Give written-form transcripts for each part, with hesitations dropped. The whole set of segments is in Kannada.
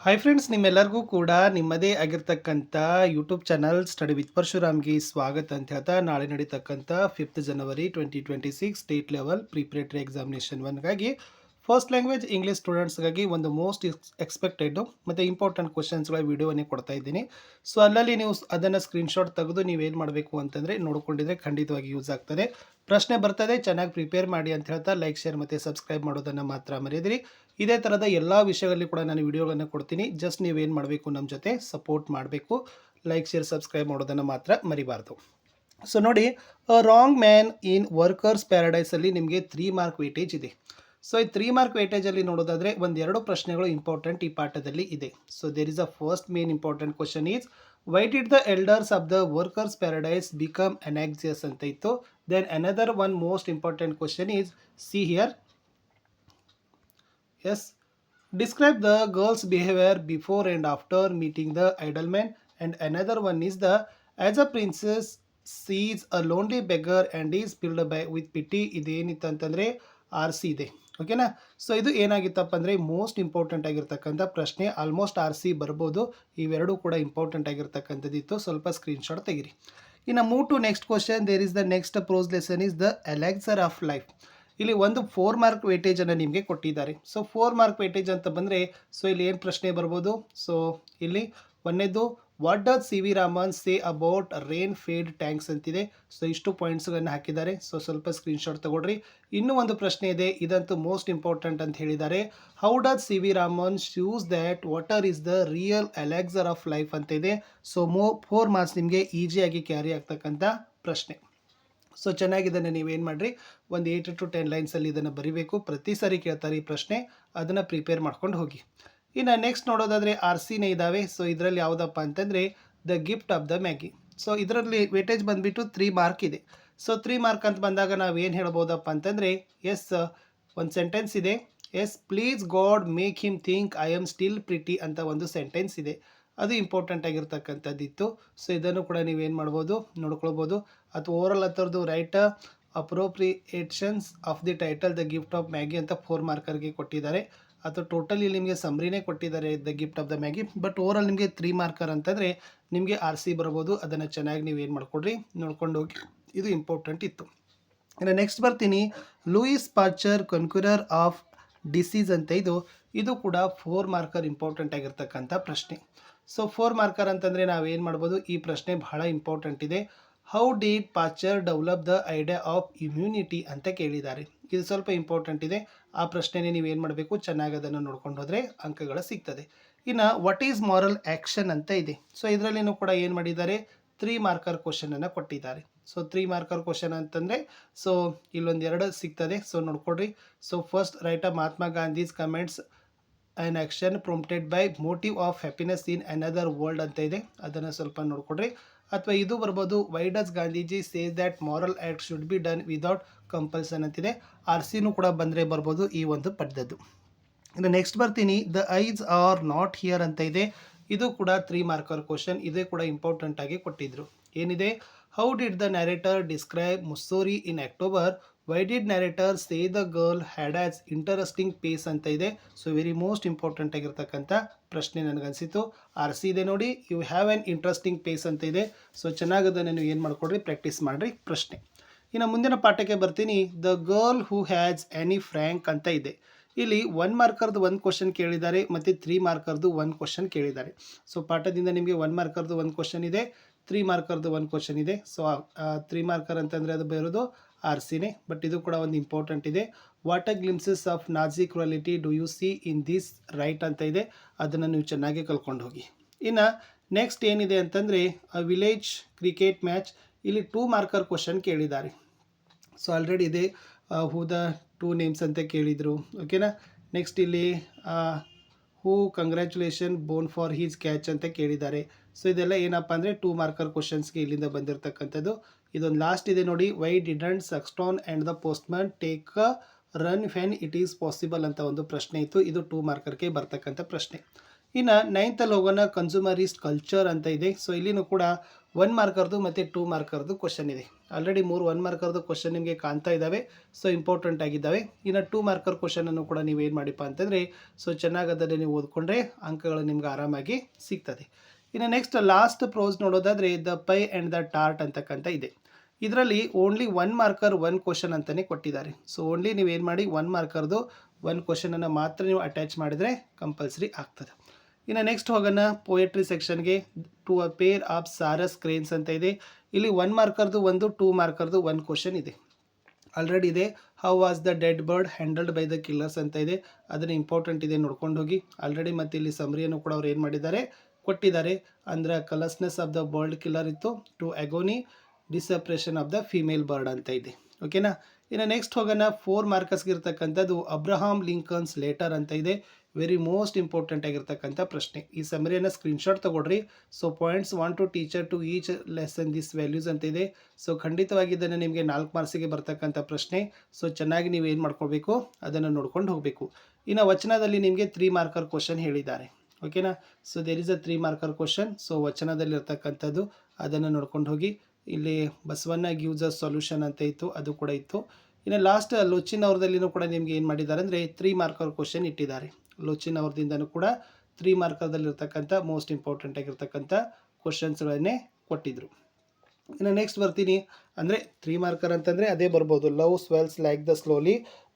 ಹಾಯ್ ಫ್ರೆಂಡ್ಸ್, ನಿಮ್ಮೆಲ್ಲರಿಗೂ ಕೂಡ ನಿಮ್ಮದೇ ಆಗಿರ್ತಕ್ಕಂಥ ಯೂಟ್ಯೂಬ್ ಚಾನಲ್ ಸ್ಟಡಿ ವಿತ್ ಪರಶುರಾಮ್ಗೆ ಸ್ವಾಗತ ಅಂತ ಹೇಳ್ತಾ, ನಾಳೆ ನಡೀತಕ್ಕಂಥ 5th ಜನವರಿ 2026 ಸ್ಟೇಟ್ ಲೆವೆಲ್ ಪ್ರಿಪ್ರೇಟರಿ ಎಕ್ಸಾಮಿನೇಷನ್ 1ಗಾಗಿ ಫಸ್ಟ್ ಲ್ಯಾಂಗ್ವೇಜ್ ಇಂಗ್ಲೀಷ್ ಸ್ಟೂಡೆಂಟ್ಸ್ಗಾಗಿ ಒಂದು ಮೋಸ್ಟ್ ಎಕ್ಸ್ಪೆಕ್ಟೆಡ್ ಮತ್ತು ಇಂಪಾರ್ಟೆಂಟ್ ಕ್ವಶನ್ಸ್ಗಳ ವಿಡಿಯೋವನ್ನೇ ಕೊಡ್ತಾ ಇದ್ದೀನಿ. ಸೊ ಅಲ್ಲಲ್ಲಿ ನೀವು ಅದನ್ನು ಸ್ಕ್ರೀನ್ಶಾಟ್ ತೆಗೆದು ನೀವೇನು ಮಾಡಬೇಕು ಅಂತಂದರೆ ನೋಡ್ಕೊಂಡಿದ್ರೆ ಖಂಡಿತವಾಗಿ ಯೂಸ್ ಆಗ್ತದೆ. ಪ್ರಶ್ನೆ ಬರ್ತದೆ, ಚೆನ್ನಾಗಿ ಪ್ರಿಪೇರ್ ಮಾಡಿ ಅಂತ ಹೇಳ್ತಾ ಲೈಕ್, ಶೇರ್ ಮತ್ತು ಸಬ್ಸ್ಕ್ರೈಬ್ ಮಾಡೋದನ್ನು ಮಾತ್ರ ಮರೆಯದಿರಿ. ಇದೇ ಥರದ ಎಲ್ಲ ವಿಷಯಗಳಲ್ಲಿ ಕೂಡ ನಾನು ವಿಡಿಯೋಗಳನ್ನು ಕೊಡ್ತೀನಿ. ಜಸ್ಟ್ ನೀವೇನು ಮಾಡಬೇಕು, ನಮ್ಮ ಜೊತೆ ಸಪೋರ್ಟ್ ಮಾಡಬೇಕು. ಲೈಕ್, ಶೇರ್, ಸಬ್ಸ್ಕ್ರೈಬ್ ಮಾಡೋದನ್ನು ಮಾತ್ರ ಮರಿಬಾರ್ದು. ಸೊ ನೋಡಿ, ರಾಂಗ್ ಮ್ಯಾನ್ ಇನ್ ವರ್ಕರ್ಸ್ ಪ್ಯಾರಡೈಸಲ್ಲಿ ನಿಮಗೆ 3 ಮಾರ್ಕ್ ವೇಟೇಜ್ ಇದೆ. ಸೊ ಈ 3 ಮಾರ್ಕ್ ವೇಟೇಜಲ್ಲಿ ನೋಡೋದಾದರೆ ಒಂದೆರಡು ಪ್ರಶ್ನೆಗಳು ಇಂಪಾರ್ಟೆಂಟ್ ಈ ಪಾಠದಲ್ಲಿ ಇದೆ. So there is a first main important question is why did the elders of the workers paradise become anxious ಅಂತ ಇತ್ತು. Then another one most important question is see here. Yes. Describe the girl's behavior before and after meeting the idle man. And another one is the as a princess sees a lonely beggar and is filled by with pity. ಇದೇನಿತ್ತು ಅಂತಂದರೆ RC ಇದೆ. ಓಕೆನಾ. ಸೊ ಇದು ಏನಾಗಿತ್ತಪ್ಪ ಅಂದರೆ ಮೋಸ್ಟ್ ಇಂಪಾರ್ಟೆಂಟ್ ಆಗಿರ್ತಕ್ಕಂಥ ಪ್ರಶ್ನೆ. ಆಲ್ಮೋಸ್ಟ್ RC ಬರ್ಬೋದು. ಇವೆರಡೂ ಕೂಡ ಇಂಪಾರ್ಟೆಂಟ್ ಆಗಿರ್ತಕ್ಕಂಥದ್ದಿತ್ತು. ಸ್ವಲ್ಪ ಸ್ಕ್ರೀನ್ಶಾಟ್ ತೆಗಿರಿ. ಇನ್ನು move to next question. There is the next prose lesson is the elixir of life. ಇಲ್ಲಿ ಒಂದು 4 ಮಾರ್ಕ್ ವೇಟೇಜನ್ನು ನಿಮಗೆ ಕೊಟ್ಟಿದ್ದಾರೆ. ಸೊ 4 ಮಾರ್ಕ್ ವೇಟೇಜ್ ಅಂತ ಬಂದರೆ ಸೊ ಇಲ್ಲಿ ಏನು ಪ್ರಶ್ನೆ ಬರ್ಬೋದು. ಸೊ ಇಲ್ಲಿ ಒಂದನೇದು what does C V Raman say about rain fed tanks ಅಂತಿದೆ. ಸೊ ಇಷ್ಟು ಪಾಯಿಂಟ್ಸ್ಗಳನ್ನು ಹಾಕಿದ್ದಾರೆ. ಸೊ ಸ್ವಲ್ಪ ಸ್ಕ್ರೀನ್ಶಾಟ್ ತಗೊಳ್ರಿ. ಇನ್ನೂ ಒಂದು ಪ್ರಶ್ನೆ ಇದೆ, ಇದಂತೂ ಮೋಸ್ಟ್ ಇಂಪಾರ್ಟೆಂಟ್ ಅಂತ ಹೇಳಿದ್ದಾರೆ. How does C V Raman shows that water is the real elixir of life ಅಂತ ಇದೆ. ಸೊ 4 ಮಾರ್ಕ್ಸ್ ನಿಮಗೆ ಈಸಿಯಾಗಿ ಕ್ಯಾರಿ ಆಗ್ತಕ್ಕಂಥ ಪ್ರಶ್ನೆ. ಸೊ ಚೆನ್ನಾಗಿದ್ದಾನೆ, ನೀವೇನು ಮಾಡಿರಿ, ಒಂದು 8 to 10 ಲೈನ್ಸಲ್ಲಿ ಇದನ್ನು ಬರೀಬೇಕು. ಪ್ರತಿ ಸಾರಿ ಕೇಳ್ತಾರೆ ಈ ಪ್ರಶ್ನೆ, ಅದನ್ನು ಪ್ರಿಪೇರ್ ಮಾಡ್ಕೊಂಡು ಹೋಗಿ. ಇನ್ನು ನೆಕ್ಸ್ಟ್ ನೋಡೋದಾದರೆ RCನೇ ಇದ್ದಾವೆ. ಸೊ ಇದರಲ್ಲಿ ಯಾವುದಪ್ಪ ಅಂತಂದರೆ the gift of the Maggi. So ಇದರಲ್ಲಿ ವೇಟೇಜ್ ಬಂದುಬಿಟ್ಟು 3 ಮಾರ್ಕ್ ಇದೆ. ಸೊ 3 ಮಾರ್ಕ್ ಅಂತ ಬಂದಾಗ ನಾವು ಏನು ಹೇಳ್ಬೋದಪ್ಪ ಅಂತಂದರೆ ಎಸ್, ಒಂದು ಸೆಂಟೆನ್ಸ್ ಇದೆ. Yes please god make him think I am still pretty ಅಂತ ಒಂದು ಸೆಂಟೆನ್ಸ್ ಇದೆ. ಅದು ಇಂಪಾರ್ಟೆಂಟ್ ಆಗಿರ್ತಕ್ಕಂಥದ್ದಿತ್ತು. ಸೊ ಇದನ್ನು ಕೂಡ ನೀವೇನು ಮಾಡ್ಬೋದು, ನೋಡ್ಕೊಳ್ಬೋದು. ಅಥವಾ ಓವರಲ್ ಹತ್ರದ್ದು write appropriations of the title the gift of Magi ಅಂತ 4 ಮಾರ್ಕರ್ಗೆ ಕೊಟ್ಟಿದ್ದಾರೆ. ಅಥವಾ ಟೋಟಲಿ ನಿಮಗೆ ಸಮ್ರಿನೇ ಕೊಟ್ಟಿದ್ದಾರೆ the gift of the Magi. But overall ನಿಮಗೆ 3 ಮಾರ್ಕರ್ ಅಂತಂದರೆ ನಿಮಗೆ RC ಬರ್ಬೋದು. ಅದನ್ನು ಚೆನ್ನಾಗಿ ನೀವು ಏನು ಮಾಡ್ಕೊಡ್ರಿ, ನೋಡ್ಕೊಂಡು ಹೋಗಿ. ಇದು ಇಂಪಾರ್ಟೆಂಟ್ ಇತ್ತು. ಇನ್ನು ನೆಕ್ಸ್ಟ್ ಬರ್ತೀನಿ, ಲೂಯಿಸ್ ಪಾಶ್ಚರ್ ಕನ್ಕ್ಯೂರರ್ ಆಫ್ ಡಿಸೀಸ್ ಅಂತ ಇದು ಕೂಡ 4 ಮಾರ್ಕರ್ ಇಂಪಾರ್ಟೆಂಟ್ ಆಗಿರ್ತಕ್ಕಂಥ ಪ್ರಶ್ನೆ. ಸೊ 4 ಮಾರ್ಕರ್ ಅಂತಂದರೆ ನಾವೇನು ಮಾಡ್ಬೋದು, ಈ ಪ್ರಶ್ನೆ ಬಹಳ ಇಂಪಾರ್ಟೆಂಟ್ ಇದೆ. How did Pasteur develop the idea of immunity ಅಂತ ಕೇಳಿದ್ದಾರೆ. ಇದು ಸ್ವಲ್ಪ ಇಂಪಾರ್ಟೆಂಟ್ ಇದೆ. ಆ ಪ್ರಶ್ನೆನೇ ನೀವೇನು ಮಾಡಬೇಕು, ಚೆನ್ನಾಗಿ ಅದನ್ನು ನೋಡ್ಕೊಂಡು ಹೋದರೆ ಅಂಕಗಳು ಸಿಗ್ತದೆ. ಇನ್ನು ವಾಟ್ ಈಸ್ ಮಾರಲ್ ಆ್ಯಕ್ಷನ್ ಅಂತ ಇದೆ. ಸೊ ಇದರಲ್ಲಿನೂ ಕೂಡ ಏನು ಮಾಡಿದ್ದಾರೆ, 3 ಮಾರ್ಕರ್ ಕ್ವಶನನ್ನು ಕೊಟ್ಟಿದ್ದಾರೆ. ಸೊ 3 ಮಾರ್ಕರ್ ಕ್ವಶನ್ ಅಂತಂದರೆ ಸೊ ಇಲ್ಲೊಂದು 2 ಸಿಗ್ತದೆ. ಸೊ ನೋಡ್ಕೊಡ್ರಿ. So first write a Mahatma Gandhi's comments an action prompted by motive of happiness in another world ಅಂತ ಇದೆ. ಅದನ್ನು ಸ್ವಲ್ಪ ನೋಡ್ಕೊಡ್ರಿ. ಅಥವಾ ಇದು ಬರ್ಬೋದು, why does Gandhiji says that moral act should be done without compulsion ಅಂತಿದೆ. RCನೂ ಕೂಡ ಬಂದರೆ ಬರ್ಬೋದು ಈ ಒಂದು ಪದ್ಯದ್ದು. ಇನ್ನು ನೆಕ್ಸ್ಟ್ ಬರ್ತೀನಿ, the eyes are not here ಅಂತ ಇದೆ. ಇದು ಕೂಡ 3 ಮಾರ್ಕರ್ ಕ್ವಶನ್. ಇದೇ ಕೂಡ ಇಂಪಾರ್ಟೆಂಟ್ ಆಗಿ ಕೊಟ್ಟಿದ್ರು. ಏನಿದೆ, how did the narrator describe Mussoorie in October, why did narrator say the girl had as interesting face ಅಂತ ಇದೆ. ಸೊ ವೆರಿ ಮೋಸ್ಟ್ ಇಂಪಾರ್ಟೆಂಟ್ ಆಗಿರ್ತಕ್ಕಂಥ ಪ್ರಶ್ನೆ ನನಗನ್ಸಿತ್ತು. RC ಇದೆ ನೋಡಿ, you have an interesting pace ಅಂತ ಇದೆ. ಸೊ ಚೆನ್ನಾಗದನ್ನು ನೀವು ಏನು ಮಾಡ್ಕೊಡ್ರಿ, ಪ್ರಾಕ್ಟೀಸ್ ಮಾಡಿರಿ ಪ್ರಶ್ನೆ. ಇನ್ನು ಮುಂದಿನ ಪಾಠಕ್ಕೆ ಬರ್ತೀನಿ, the girl who has any frank ಅಂತ ಇದೆ. ಇಲ್ಲಿ 1 ಮಾರ್ಕರ್ದು 1 ಕ್ವಶನ್ ಕೇಳಿದ್ದಾರೆ ಮತ್ತು 3 ಮಾರ್ಕರ್ದು 1 ಕ್ವಶನ್ ಕೇಳಿದ್ದಾರೆ. ಸೊ ಪಾಠದಿಂದ ನಿಮಗೆ 1 ಮಾರ್ಕರ್ದು 1 ಕ್ವಶನ್ ಇದೆ, 3 ಮಾರ್ಕರ್ದು 1 ಕ್ವಶನ್ ಇದೆ. ಸೊ 3 ಮಾರ್ಕರ್ ಅಂತಂದರೆ ಅದು ಬರೋದು RCನೇ. ಬಟ್ ಇದು ಕೂಡ ಒಂದು ಇಂಪಾರ್ಟೆಂಟ್ ಇದೆ. What a glimpses of Nazi cruelty do U C in this right ಅಂತ ಇದೆ. ಅದನ್ನು ನೀವು ಚೆನ್ನಾಗಿ ಕಲ್ಕೊಂಡು ಹೋಗಿ. ಇನ್ನು ನೆಕ್ಸ್ಟ್ ಏನಿದೆ ಅಂತಂದರೆ ವಿಲೇಜ್ ಕ್ರಿಕೆಟ್ ಮ್ಯಾಚ್. ಇಲ್ಲಿ 2 ಮಾರ್ಕರ್ ಕ್ವಶನ್ ಕೇಳಿದ್ದಾರೆ. ಸೊ ಆಲ್ರೆಡಿ ಇದೆ, ಹೂ ದ 2 ನೇಮ್ಸ್ ಅಂತ ಕೇಳಿದರು. ಓಕೆನಾ. ನೆಕ್ಸ್ಟ್ ಇಲ್ಲಿ who congratulation bone for his catch ಅಂತ ಕೇಳಿದ್ದಾರೆ. ಸೊ ಇದೆಲ್ಲ ಏನಪ್ಪ ಅಂದರೆ 2 ಮಾರ್ಕರ್ ಕ್ವಶನ್ಸ್ಗೆ ಇಲ್ಲಿಂದ ಬಂದಿರತಕ್ಕಂಥದ್ದು. ಇದೊಂದು ಲಾಸ್ಟ್ ಇದೆ ನೋಡಿ, why didn't Saxton and the postman take a run when it is possible ಅಂತ ಒಂದು ಪ್ರಶ್ನೆ ಇತ್ತು. ಇದು 2 ಮಾರ್ಕರ್ಗೆ ಬರ್ತಕ್ಕಂಥ ಪ್ರಶ್ನೆ. ಇನ್ನು ನೈನ್ತಲ್ಲಿ ಹೋಗೋಣ, ಕನ್ಸ್ಯೂಮರಿಸ್ಟ್ ಕಲ್ಚರ್ ಅಂತ ಇದೆ. ಸೊ ಇಲ್ಲಿನೂ ಕೂಡ 1 ಮಾರ್ಕರ್ದು ಮತ್ತು 2 ಮಾರ್ಕರ್ದು ಕ್ವಶನ್ ಇದೆ. ಆಲ್ರೆಡಿ 3 1 ಮಾರ್ಕರ್ದು ಕ್ವಶನ್ ನಿಮಗೆ ಕಾಣ್ತಾ ಇದ್ದಾವೆ, ಸೊ ಇಂಪಾರ್ಟೆಂಟ್ ಆಗಿದ್ದಾವೆ. ಇನ್ನು 2 ಮಾರ್ಕರ್ ಕ್ವಶನನ್ನು ಕೂಡ ನೀವು ಏನು ಮಾಡಿಪ್ಪ ಅಂತಂದರೆ ಸೊ ಚೆನ್ನಾಗಿ ಅದನ್ನು ನೀವು ಓದ್ಕೊಂಡ್ರೆ ಅಂಕಗಳು ನಿಮ್ಗೆ ಆರಾಮಾಗಿ ಸಿಗ್ತದೆ. ಇನ್ನು ನೆಕ್ಸ್ಟ್ ಲಾಸ್ಟ್ ಪ್ರೋಸ್ ನೋಡೋದಾದರೆ the pie and the tart ಅಂತಕ್ಕಂಥ ಇದೆ. ಇದರಲ್ಲಿ ಓನ್ಲಿ 1 ಮಾರ್ಕರ್ 1 ಕ್ವಶನ್ ಅಂತಲೇ ಕೊಟ್ಟಿದ್ದಾರೆ. ಸೊ ಓನ್ಲಿ ನೀವೇನು ಮಾಡಿ 1 ಮಾರ್ಕರ್ದು 1 ಕ್ವಶನನ್ನು ಮಾತ್ರ ನೀವು ಅಟ್ಯಾಚ್ ಮಾಡಿದರೆ ಕಂಪಲ್ಸರಿ ಆಗ್ತದೆ. ಇನ್ನು ನೆಕ್ಸ್ಟ್ ಹೋಗೋಣ ಪೋಯಟ್ರಿ ಸೆಕ್ಷನ್ಗೆ. To a pair of sarus cranes ಅಂತ ಇದೆ. ಇಲ್ಲಿ 1 ಮಾರ್ಕರ್ದು 1, 2 ಮಾರ್ಕರ್ದು 1 ಕ್ವಶನ್ ಇದೆ. ಆಲ್ರೆಡಿ ಇದೆ. How was the dead bird handled by the killers ಅಂತ ಇದೆ. ಅದನ್ನು ಇಂಪಾರ್ಟೆಂಟ್ ಇದೆ, ನೋಡ್ಕೊಂಡು ಹೋಗಿ. ಆಲ್ರೆಡಿ ಮತ್ತು ಇಲ್ಲಿ ಸಮರಿಯನ್ನು ಕೂಡ ಅವ್ರು ಏನು ಮಾಡಿದ್ದಾರೆ ಕೊಟ್ಟಿದ್ದಾರೆ. ಅಂದರೆ callousness of the bird killer ಇತ್ತು. Two agony depression of the female bird ಅಂತ ಇದೆ. ಓಕೆನಾ. ಇನ್ನು ನೆಕ್ಸ್ಟ್ ಹೋಗೋಣ 4 ಮಾರ್ಕರ್ಸ್ಗೆ ಇರ್ತಕ್ಕಂಥದ್ದು ಅಬ್ರಹಾಂ ಲಿಂಕನ್ಸ್ ಲೇಟರ್ ಅಂತ ಇದೆ. ವೆರಿ ಮೋಸ್ಟ್ ಇಂಪಾರ್ಟೆಂಟ್ ಆಗಿರ್ತಕ್ಕಂಥ ಪ್ರಶ್ನೆ. ಈ ಸಮರಿಯನ್ನು ಸ್ಕ್ರೀನ್ಶಾಟ್ ತೊಗೊಳ್ರಿ. So points 1 to teacher to each lesson this values ಅಂತ ಇದೆ. ಸೊ ಖಂಡಿತವಾಗಿ ಇದನ್ನು ನಿಮಗೆ 4 ಮಾರ್ಕ್ಸಿಗೆ ಬರ್ತಕ್ಕಂಥ ಪ್ರಶ್ನೆ. ಸೊ ಚೆನ್ನಾಗಿ ನೀವು ಏನು ಮಾಡ್ಕೊಳ್ಬೇಕು, ಅದನ್ನು ನೋಡ್ಕೊಂಡು ಹೋಗಬೇಕು. ಇನ್ನು ವಚನದಲ್ಲಿ ನಿಮಗೆ 3 ಮಾರ್ಕರ್ ಕ್ವಶನ್ ಹೇಳಿದ್ದಾರೆ. ಓಕೆನಾ. So there is a 3 marker question. So ವಚನದಲ್ಲಿರ್ತಕ್ಕಂಥದ್ದು ಅದನ್ನು ನೋಡ್ಕೊಂಡು ಹೋಗಿ. ಇಲ್ಲಿ ಬಸವಣ್ಣ ಗಿವ್ಸ್ ಅ ಸೊಲ್ಯೂಷನ್ ಅಂತ ಇತ್ತು, ಅದು ಕೂಡ ಇತ್ತು. ಇನ್ನು ಲಾಸ್ಟ್ ಲೋಚಿನ್ ಅವ್ರದಲ್ಲಿನೂ ಕೂಡ ನಿಮಗೆ ಏನು ಮಾಡಿದ್ದಾರೆ ಅಂದರೆ 3 ಮಾರ್ಕರ್ ಕ್ವಶನ್ ಇಟ್ಟಿದ್ದಾರೆ. ಲೋಚಿನ್ ಅವ್ರದಿಂದನೂ ಕೂಡ 3 ಮಾರ್ಕರ್ದಲ್ಲಿರ್ತಕ್ಕಂಥ ಮೋಸ್ಟ್ ಇಂಪಾರ್ಟೆಂಟ್ ಆಗಿರ್ತಕ್ಕಂಥ ಕ್ವಶನ್ಸ್ಗಳನ್ನೇ ಕೊಟ್ಟಿದ್ದರು. ಇನ್ನು ನೆಕ್ಸ್ಟ್ ಬರ್ತೀನಿ. ಅಂದರೆ 3 ಮಾರ್ಕರ್ ಅಂತಂದರೆ ಅದೇ ಬರ್ಬೋದು. Love swells like the Solway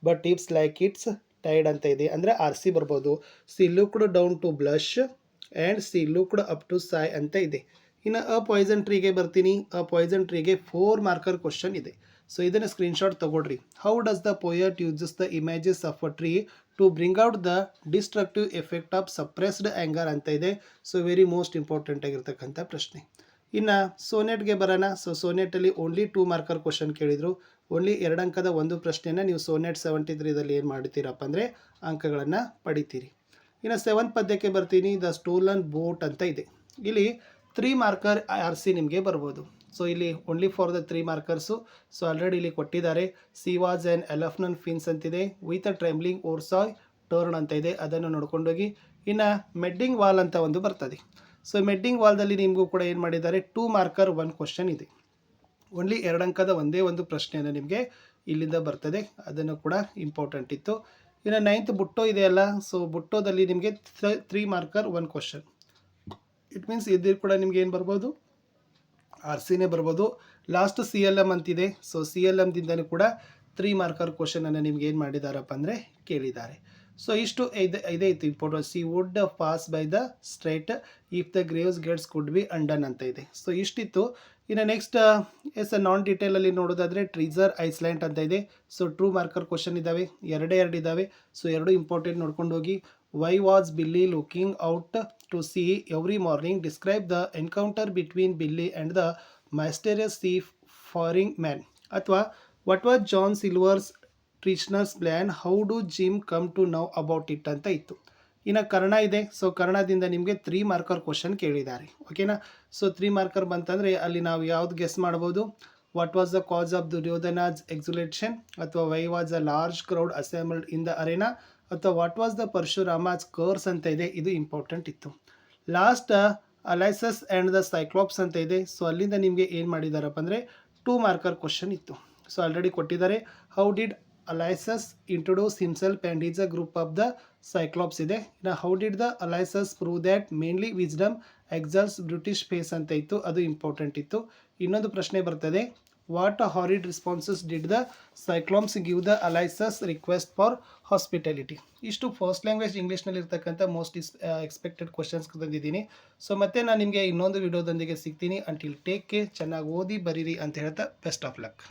but ebbs like its tide ಅಂತ ಇದೆ. ಅಂದರೆ RC ಬರ್ಬೋದು. She looked down to blush and she looked up to sigh ಅಂತ ಇದೆ. ಇನ್ನು ಅ ಪಾಯ್ಸನ್ ಟ್ರೀಗೆ ಬರ್ತೀನಿ. ಅ ಪಾಯ್ಸನ್ ಟ್ರೀಗೆ 4 ಮಾರ್ಕರ್ ಕ್ವಶನ್ ಇದೆ. ಸೊ ಇದನ್ನು ಸ್ಕ್ರೀನ್ಶಾಟ್ ತೊಗೊಳ್ರಿ. How does the poet uses the images of a tree to bring out the destructive effect of suppressed anger ಅಂತ ಇದೆ. ಸೊ ವೆರಿ ಮೋಸ್ಟ್ ಇಂಪಾರ್ಟೆಂಟ್ ಆಗಿರ್ತಕ್ಕಂಥ ಪ್ರಶ್ನೆ. ಇನ್ನು ಸೋನೆಟ್ಗೆ ಬರೋಣ. ಸೊ ಸೋನೆಟಲ್ಲಿ ಓನ್ಲಿ 2 ಮಾರ್ಕರ್ ಕ್ವಶನ್ ಕೇಳಿದರು. ಓನ್ಲಿ 2 ಅಂಕದ ಒಂದು ಪ್ರಶ್ನೆಯನ್ನು ನೀವು ಸೋನೆಟ್ 73ದಲ್ಲಿ ಏನು ಮಾಡ್ತೀರಪ್ಪ ಅಂದರೆ ಅಂಕಗಳನ್ನು ಪಡಿತೀರಿ. ಇನ್ನು 7th ಪದ್ಯಕ್ಕೆ ಬರ್ತೀನಿ. ದ ಸ್ಟೋಲನ್ ಬೋಟ್ ಅಂತ ಇದೆ. ಇಲ್ಲಿ 3 ಮಾರ್ಕರ್ RC ನಿಮಗೆ ಬರ್ಬೋದು. ಸೊ ಇಲ್ಲಿ only for the 3 markers. So already ಇಲ್ಲಿ ಕೊಟ್ಟಿದ್ದಾರೆ. She was an elfin fins ಅಂತಿದೆ. With a trembling oar she turn ಅಂತ ಇದೆ. ಅದನ್ನು ನೋಡ್ಕೊಂಡೋಗಿ. ಇನ್ನು ಮೆಡ್ಡಿಂಗ್ ವಾಲ್ ಅಂತ ಒಂದು ಬರ್ತದೆ. ಸೊ ಮೆಡ್ಡಿಂಗ್ ವಾಲ್ದಲ್ಲಿ ನಿಮಗೂ ಕೂಡ ಏನು ಮಾಡಿದ್ದಾರೆ 2 ಮಾರ್ಕರ್ 1 ಕ್ವಶನ್ ಇದೆ. ಓನ್ಲಿ 2 ಅಂಕದ ಒಂದೇ ಒಂದು ಪ್ರಶ್ನೆಯನ್ನು ನಿಮಗೆ ಇಲ್ಲಿಂದ ಬರ್ತದೆ. ಅದನ್ನು ಕೂಡ ಇಂಪಾರ್ಟೆಂಟ್ ಇತ್ತು. ಇನ್ನು 9th ಬುಟ್ಟೋ ಇದೆಯಲ್ಲ. ಸೊ ಬುಟ್ಟೋದಲ್ಲಿ ನಿಮಗೆ 3 ಮಾರ್ಕರ್ 1 ಕ್ವಶನ್. ಇಟ್ ಮೀನ್ಸ್ ಇದ್ರ ಕೂಡ ನಿಮ್ಗೆ ಏನು ಬರ್ಬೋದು, RCನೇ ಬರ್ಬೋದು. ಲಾಸ್ಟ್ CLM ಅಂತಿದೆ. ಸೊ CLMದಿಂದನೂ ಕೂಡ 3 ಮಾರ್ಕರ್ ಕ್ವಶನನ್ನು ನಿಮ್ಗೆ ಏನು ಮಾಡಿದಾರಪ್ಪ ಅಂದರೆ ಕೇಳಿದ್ದಾರೆ. ಸೊ ಇಷ್ಟು ಇದೇ ಇತ್ತು important. She would pass by the straight if the graves gets could be undone ಅಂತ ಇದೆ. ಸೊ ಇಷ್ಟಿತ್ತು. ಇನ್ನು ನೆಕ್ಸ್ಟ್ ನಾನ್ ಡೀಟೇಲಲ್ಲಿ ನೋಡೋದಾದರೆ ಟ್ರೀಸರ್ ಐಸ್ಲ್ಯಾಂಡ್ ಅಂತ ಇದೆ. ಸೊ 2 ಮಾರ್ಕರ್ ಕ್ವಶನ್ ಇದ್ದಾವೆ, 2 ಇದ್ದಾವೆ. ಸೊ 2 ಇಂಪಾರ್ಟೆಂಟ್ ನೋಡ್ಕೊಂಡು ಹೋಗಿ. Why was Billy looking out to see every morning, describe the encounter between Billy and the mysterious seafaring man. ಅಥವಾ what was John Silver's treacherous plan, how do Jim come to know about it ಅಂತ ಇತ್ತು. ಇನ್ನು ಕರ್ಣ ಇದೆ. ಸೊ ಕರ್ಣದಿಂದ ನಿಮಗೆ 3 ಮಾರ್ಕರ್ ಕ್ವಶನ್ ಕೇಳಿದ್ದಾರೆ. ಓಕೆನಾ. ಸೊ 3 ಮಾರ್ಕರ್ ಬಂತಂದರೆ ಅಲ್ಲಿ ನಾವು ಯಾವ್ದು ಗೆಸ್ ಮಾಡ್ಬೋದು. What was the cause of Duryodhana's exultation, ಅಥವಾ why was a large crowd assembled in the arena, ಅಥವಾ what was the Parashurama's curse ಅಂತ ಇದೆ. ಇದು ಇಂಪಾರ್ಟೆಂಟ್ ಇತ್ತು. Last Ulysses and the Cyclops ಅಂತ ಇದೆ. ಸೊ ಅಲ್ಲಿಂದ ನಿಮಗೆ ಏನು ಮಾಡಿದಾರಪ್ಪ ಅಂದರೆ 2 ಮಾರ್ಕರ್ ಕ್ವಶನ್ ಇತ್ತು. ಸೊ ಆಲ್ರೆಡಿ ಕೊಟ್ಟಿದ್ದಾರೆ. How did Ulysses introduce himself and his a group of the Cyclops ಇದೆ. ಇನ್ನು how did the ಅಲೈಸಸ್ prove that mainly wisdom excels brute force ಅಂತ ಇತ್ತು. ಅದು ಇಂಪಾರ್ಟೆಂಟ್ ಇತ್ತು. ಇನ್ನೊಂದು ಪ್ರಶ್ನೆ ಬರ್ತದೆ. What horrid responses did the Cyclops give the Ulysses request for hospitality. ಇಷ್ಟು ಫಸ್ಟ್ ಲ್ಯಾಂಗ್ವೇಜ್ ಇಂಗ್ಲೀಷ್ನಲ್ಲಿ ಇರ್ತಕ್ಕಂಥ ಮೋಸ್ಟ್ ಎಕ್ಸ್ಪೆಕ್ಟೆಡ್ ಕ್ವಶನ್ಸ್ ತಂದಿದ್ದೀನಿ. ಸೊ ಮತ್ತೆ ನಾನು ನಿಮಗೆ ಇನ್ನೊಂದು ವಿಡಿಯೋದೊಂದಿಗೆ ಸಿಗ್ತೀನಿ. ಅಂಟಿಲ್ ಟೇಕ್ ಕೇರ್, ಚೆನ್ನಾಗಿ ಓದಿ ಬರೀರಿ ಅಂತ ಹೇಳ್ತಾ ಬೆಸ್ಟ್ ಆಫ್ ಲಕ್.